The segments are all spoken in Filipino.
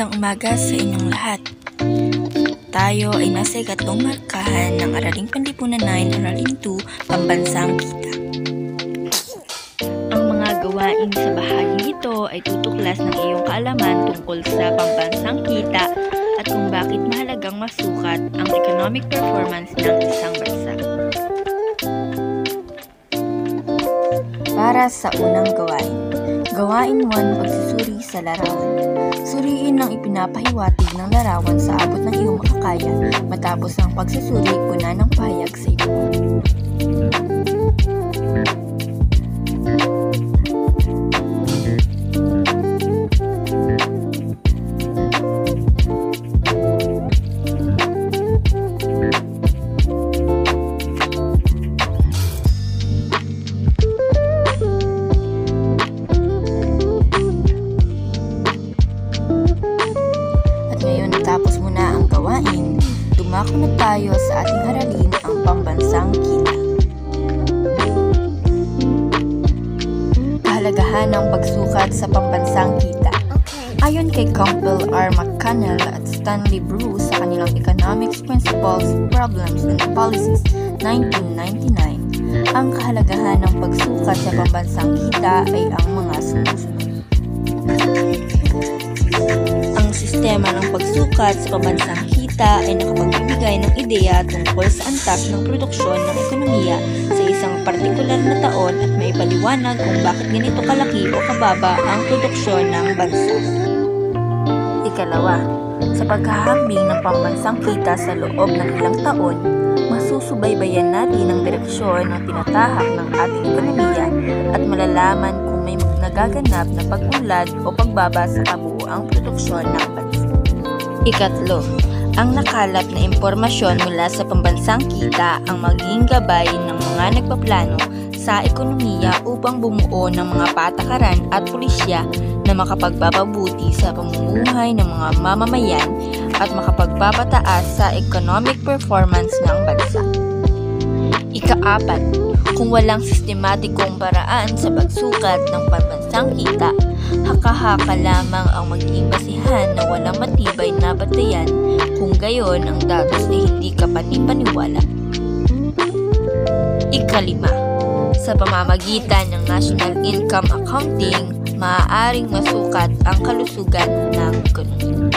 Magandang umaga sa inyong lahat. Tayo ay nasa ikatlong markahan ng Araling Panlipunan 9, Aralin 2, Pambansang Kita. Ang mga gawain sa bahaging ito ay tutuklas ng iyong kaalaman tungkol sa pambansang kita at kung bakit mahalagang masukat ang economic performance ng isang bansa. Para sa unang gawain. Gawain 1, pagsusuri sa larawan. Suriin ang ipinapahiwatig ng larawan sa abot ng iyong makakaya. Matapos ang pagsusuri, puna ng pahayag sa iyo. Tapos muna ang gawain, dumako na tayo sa ating aralin, ang pambansang kita. Kahalagahan ng pagsukat sa pambansang kita. Ayon kay Campbell R. McConnell at Stanley Bruce sa kanilang Economics Principles, Problems and Policies 1999, ang kahalagahan ng pagsukat sa pambansang kita ay ang mga sumusunod. Ang sistema ng pagsukat sa pambansang kita ay nakapagbibigay ng ideya tungkol sa antas ng produksyon ng ekonomiya sa isang partikular na taon at maipaliwanag kung bakit ganito kalaki o kababa ang produksyon ng bansa. Ikalawa, sa paghahambing ng pambansang kita sa loob ng ilang taon, masusubaybayan natin ang direksyon ng tinatahak ng ating ekonomiya at malalaman kung may nagaganap na pag-unlad o pagbaba sa kabuuang produksyon ng bansa. Ikatlo, ang nakalap na impormasyon mula sa pambansang kita ang magiging gabay ng mga nagpaplano sa ekonomiya upang bumuo ng mga patakaran at pulisya na makapagpapabuti sa pamumuhay ng mga mamamayan at makapagpapataas sa economic performance ng bansa. Ika-apat, kung walang sistematikong paraan sa pagsukat ng pambansang kita, haka-haka lamang ang magiging basihan na walang matibay na batayan, kung gayon ang datos ay hindi kapani-paniwala. Ikalima, sa pamamagitan ng National Income Accounting, maaaring masukat ang kalusugan ng ekonomiya.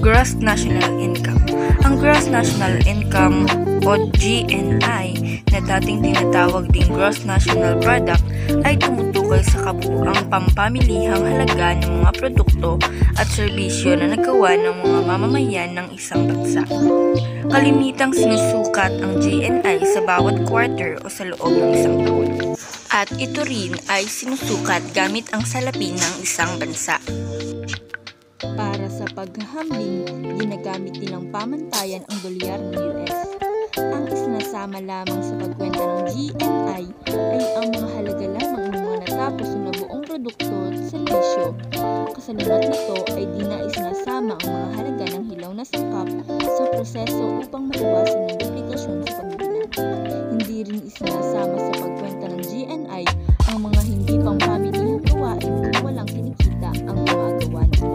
Gross National Income. Ang Gross National Income o GNI na dating tinatawag ding Gross National Product ay tumutukoy sa kabuuang pampamilihang halaga ng mga produkto at serbisyo na nagawa ng mga mamamayan ng isang bansa. Kalimitang sinusukat ang GNI sa bawat quarter o sa loob ng isang taon. At ito rin ay sinusukat gamit ang salapi ng isang bansa. Para sa paghahambing, ginagamit nilang pamantayan ang dolyar ng US. Ang isinasama lamang sa pagkwenta ng GNI ay ang mga halaga lamang ng mga natapos na buong produkto at serbisyo. Kasalungat nito ay di na isinasama ang mga halaga ng hilaw na sangkap sa proseso upang maiwasan ng duplikasyon sa pamilihan. Hindi rin isinasama sa pagkwenta ng GNI ang mga hindi pang pamilihang gawain kung walang kinikita ang gumagawa nito.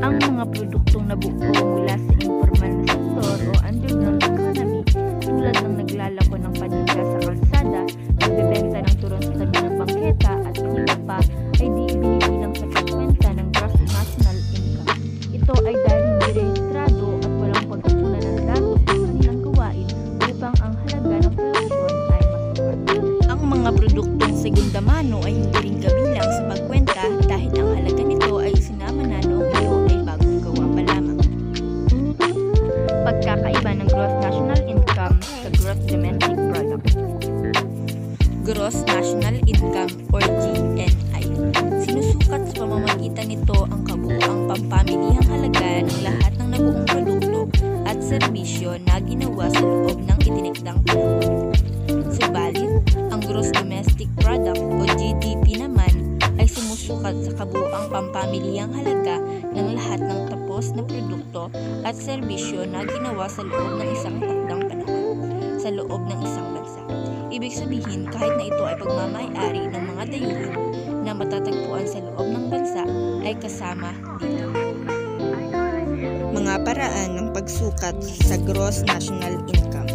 Ang mga produktong nabuo mula sa informal na sektor o underground economy tulad ng naglalako ng paninda sa kalsada, nagbebenta ng turon sa tabi ng bangketa at ang iba pa ay di ibinibilang sa pagkwenta ng gross national income. Ito ay dahil hindi rehistrado at walang pagkukunan ng datos sa kanilang gawain upang ang halaga ng produksyon ay masukat. Ang mga produktong segunda mano ay hindi rin kabilang sa pagkwenta dahil ang halaga nito ay sinama na noong ito ay bagong gawa pa lamang. Pagkakaiba ng gross national income sa gross domestic product. Gross national income or GNI. Sinusukat sa pamamagitan nito ang kabuuang pampamilihang halaga ng lahat ng nabuong produkto at serbisyo na ginawa sa loob ng itinakdang panahon. Subalit, ang gross domestic product o GDP naman ay sumusukat sa kabuuang pampamilihang halaga ng lahat ng tapos na produkto at serbisyo na ginawa sa loob ng isang takdang panahon sa loob ng isang bansa. Ibig sabihin, kahit na ito ay pagmamay-ari ng mga dayuhan na matatagpuan sa loob ng bansa ay kasama dito. Mga paraan ng pagsukat sa gross national income.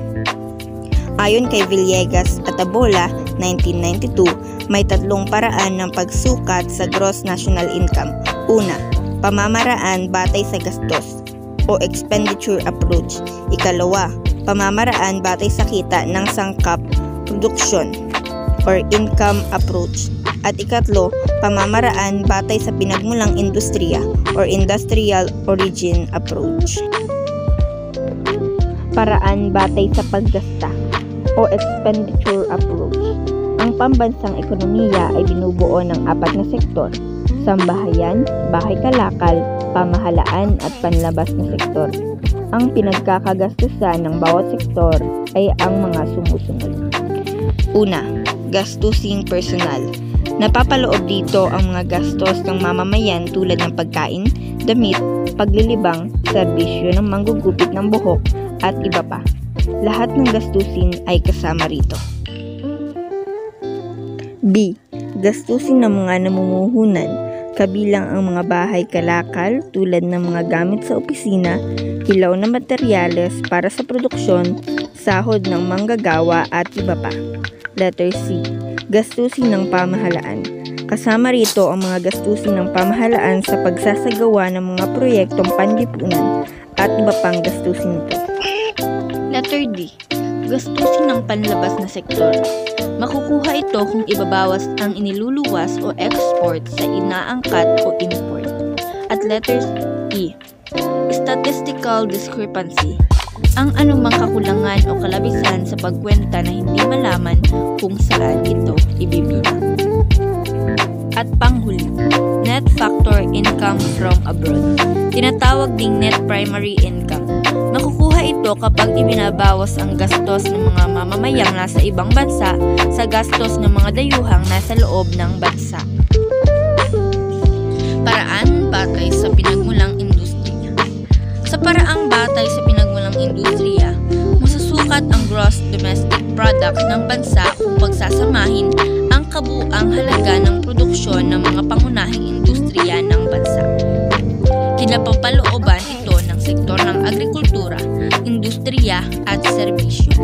Ayon kay Villegas at Abola, 1992, may tatlong paraan ng pagsukat sa gross national income. Una, pamamaraan batay sa gastos o expenditure approach. Ikalawa, pamamaraan batay sa kita ng sangkap production or income approach. At ikatlo, pamamaraan batay sa pinagmulang industriya or industrial origin approach. Paraan batay sa paggasta o expenditure approach. Ang pambansang ekonomiya ay binubuo ng 4 na sektor: sambahayan, bahay kalakal, pamahalaan at panlabas na sektor. Ang pinagkakagastusan ng bawat sektor ay ang mga sumusunod. Una, gastusing personal. Napapaloob dito ang mga gastos ng mamamayan tulad ng pagkain, damit, paglilibang, serbisyo ng manggugupit ng buhok at iba pa. Lahat ng gastusin ay kasama rito. B. Gastusin ng mga namumuhunan, kabilang ang mga bahay kalakal tulad ng mga gamit sa opisina, hilaw na materyales para sa produksyon, sahod ng manggagawa at iba pa. Letter C. Gastusin ng pamahalaan. Kasama rito ang mga gastusin ng pamahalaan sa pagsasagawa ng mga proyektong panlipunan at iba pang gastusin nito. Letter D. Gastusin ng panlabas na sektor. Makukuha ito kung ibabawas ang iniluluwas o export sa inaangkat o import. At letter E. Statistical discrepancy. Ang anumang kakulangan o kalabisan sa pagkwenta na hindi malaman kung saan ito ibibilang. At panghuli, net factor income from abroad. Tinatawag ding net primary income. Nakukuha ito kapag ibinabawas ang gastos ng mga mamamayang nasa ibang bansa sa gastos ng mga dayuhang nasa loob ng bansa. Paraan batay sa pinagmulang industriya. Sa paraang batay sa pinagmulang industriya, masusukat ang gross domestic product ng bansa kung pagsasamahin ang kabuuang halaga ng produksyon ng mga pangunahing industriya ng bansa. Kinapapalooban ito ng sektor ng agrikultura, industriya at serbisyo.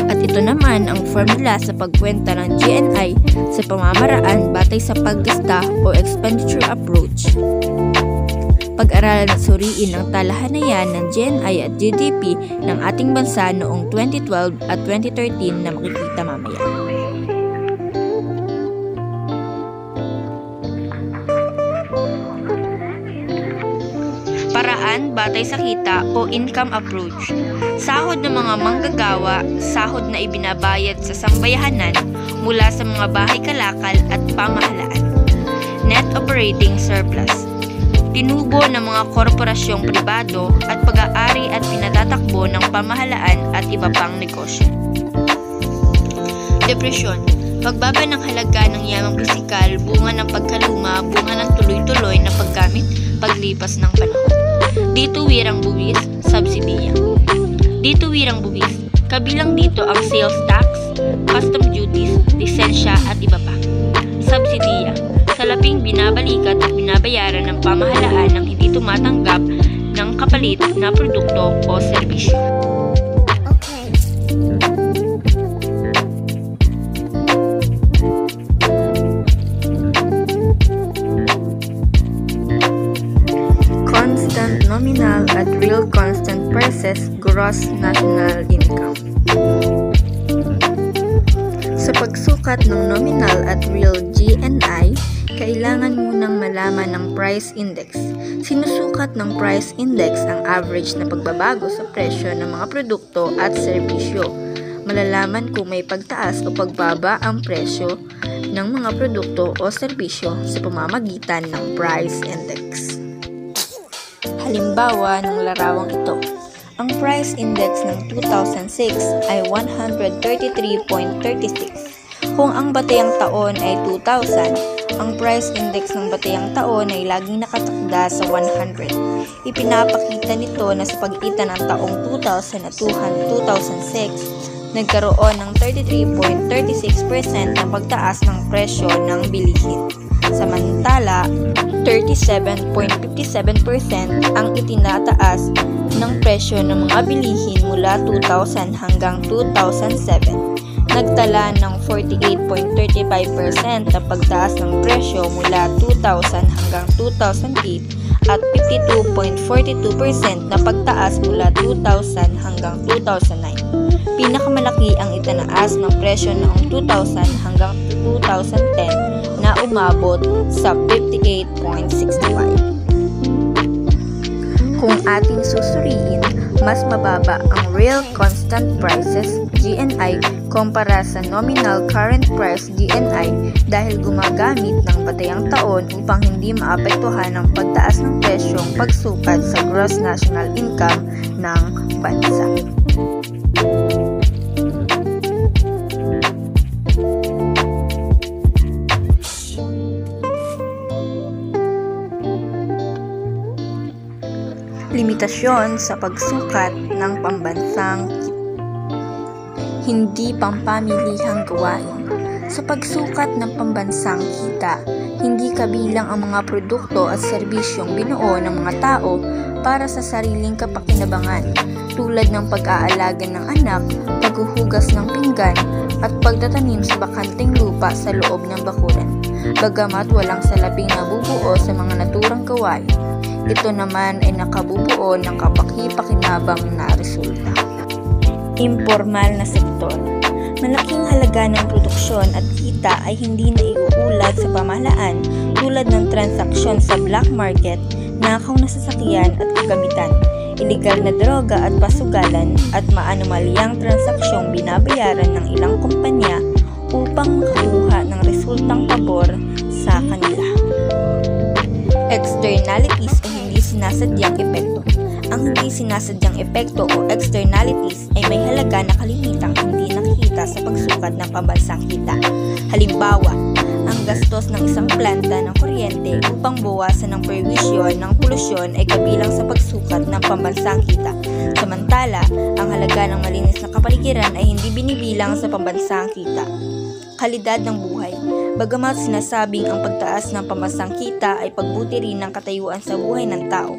At ito naman ang formula sa pagkwenta ng GNI sa pamamaraan batay sa paggasta o expenditure approach. Pag-aralan at suriin ang talahanayan ng GNI at GDP ng ating bansa noong 2012 at 2013 na makikita mamaya. Paraan batay sa kita o income approach. Sahod ng mga manggagawa, sahod na ibinabayad sa sambayahanan mula sa mga bahay kalakal at pamahalaan. Net operating surplus. Tinubo ng mga korporasyong pribado at pag-aari at pinatatakbo ng pamahalaan at iba pang negosyo. Depresyon. Pagbaba ng halaga ng yamang pisikal, bunga ng pagkaluma, bunga ng tuloy-tuloy na paggamit paglipas ng panahon. Dito wirang buwis, subsidiya. Dito wirang buwis, kabilang dito ang sales tax, custom duties, lisensya at iba pa. Subsidiya, salaping binabalikat at binabayaran ng pamahalaan ng hindi tumatanggap ng kapalit na produkto o serbisyo. Constant nominal at real constant versus gross national income. Sa pagsukat ng nominal at real GNI, kailangan munang malaman ng price index. Sinusukat ng price index ang average na pagbabago sa presyo ng mga produkto at serbisyo. Malalaman kung may pagtaas o pagbaba ang presyo ng mga produkto o serbisyo sa pamamagitan ng price index. Halimbawa ng larawang ito, ang price index ng 2006 ay 133.36. Kung ang batayang taon ay 2000, Ang price index ng batayang taon ay laging nakatakda sa 100. Ipinapakita nito na sa pagitan ng taong 2000 at 2006, nagkaroon ng 33.36% na pagtaas ng presyo ng bilihin. Samantala, 37.57% ang itinataas ng presyo ng mga bilihin mula 2000 hanggang 2007. Nagtala ng 48.35% na pagtaas ng presyo mula 2000 hanggang 2008 at 52.42% na pagtaas mula 2000 hanggang 2009. Pinakamalaki ang itinaas ng presyo noong 2000 hanggang 2010 na umabot sa 58.65. Kung ating susuriin, mas mababa ang Real Constant Prices (GNI) kumpara sa Nominal Current Price (GNI) dahil gumagamit ng batayang taon upang hindi maapektuhan ang pagtaas ng presyong pagsukat sa Gross National Income ng bansa. Limitasyon sa pagsukat ng pambansang kita. Hindi pampamilihang gawain. Sa pagsukat ng pambansang kita, hindi kabilang ang mga produkto at serbisyong binuo ng mga tao para sa sariling kapakinabangan, tulad ng pag-aalaga ng anak, paghuhugas ng pinggan, at pagtatanim sa bakanteng lupa sa loob ng bakuran, bagamat walang salaping nabubuo sa mga naturang gawain. Ito naman ay nakabubuo ng kapaki-pakinabang na resulta. Impormal na sektor. Malaking halaga ng produksyon at kita ay hindi naiuulat sa pamahalaan tulad ng transaksyon sa black market, nakaw na sasakyan at kagamitan, iligal na droga at pasugalan at maanomalyang transaksyong binabayaran ng ilang kumpanya upang makakuha ng resultang pabor sa kanila. Externalities o hindi sinasadyang epekto. Ang hindi sinasadyang epekto o externalities ay may halaga na kalimitang hindi nakikita sa pagsukat ng pambansang kita. Halimbawa, ang gastos ng isang planta ng kuryente upang bawasan ang perwisyo ng polusyon ay kabilang sa pagsukat ng pambansang kita. Samantala, ang halaga ng malinis na kapaligiran ay hindi binibilang sa pambansang kita. Kalidad ng buhay. Bagamat sinasabing ang pagtaas ng pambansang kita ay pagbuti rin ng katayuan sa buhay ng tao,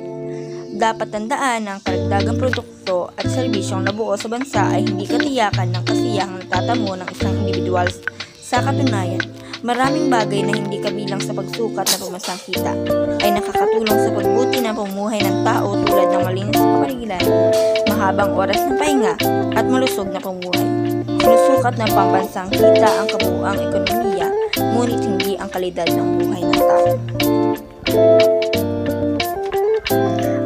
dapat tandaan na ang karagdagang produkto at serbisyong nabuo sa bansa ay hindi katiyakan ng kasiyahang natatamo ng isang individual. Sa katunayan, maraming bagay na hindi kabilang sa pagsukat ng pambansang kita ay nakakatulong sa pagbuti ng pamumuhay ng tao tulad ng malinis na kapaligiran, mahabang oras ng pahinga, at malusog na pamumuhay. Sinusukat ng pambansang kita ang kabuuang ekonomiya, ngunit hindi ang kalidad ng buhay ng tao.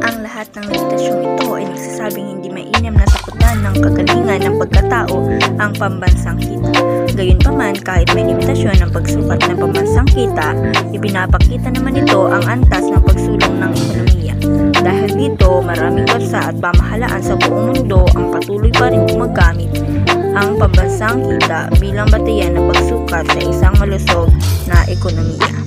Ang lahat ng limitasyong ito ay nagsasabing hindi mainam na sakutan ng kagalingan ng pagkatao ang pambansang kita. Gayunpaman, kahit may limitasyon ng pagsukat ng pambansang kita, ipinapakita naman ito ang antas ng pagsulong ng ekonomiya. Dahil dito, maraming bansa at pamahalaan sa buong mundo ang patuloy pa rin gumagamit ang pambansang kita bilang batayan ng pagsukat sa isang malusog na ekonomiya.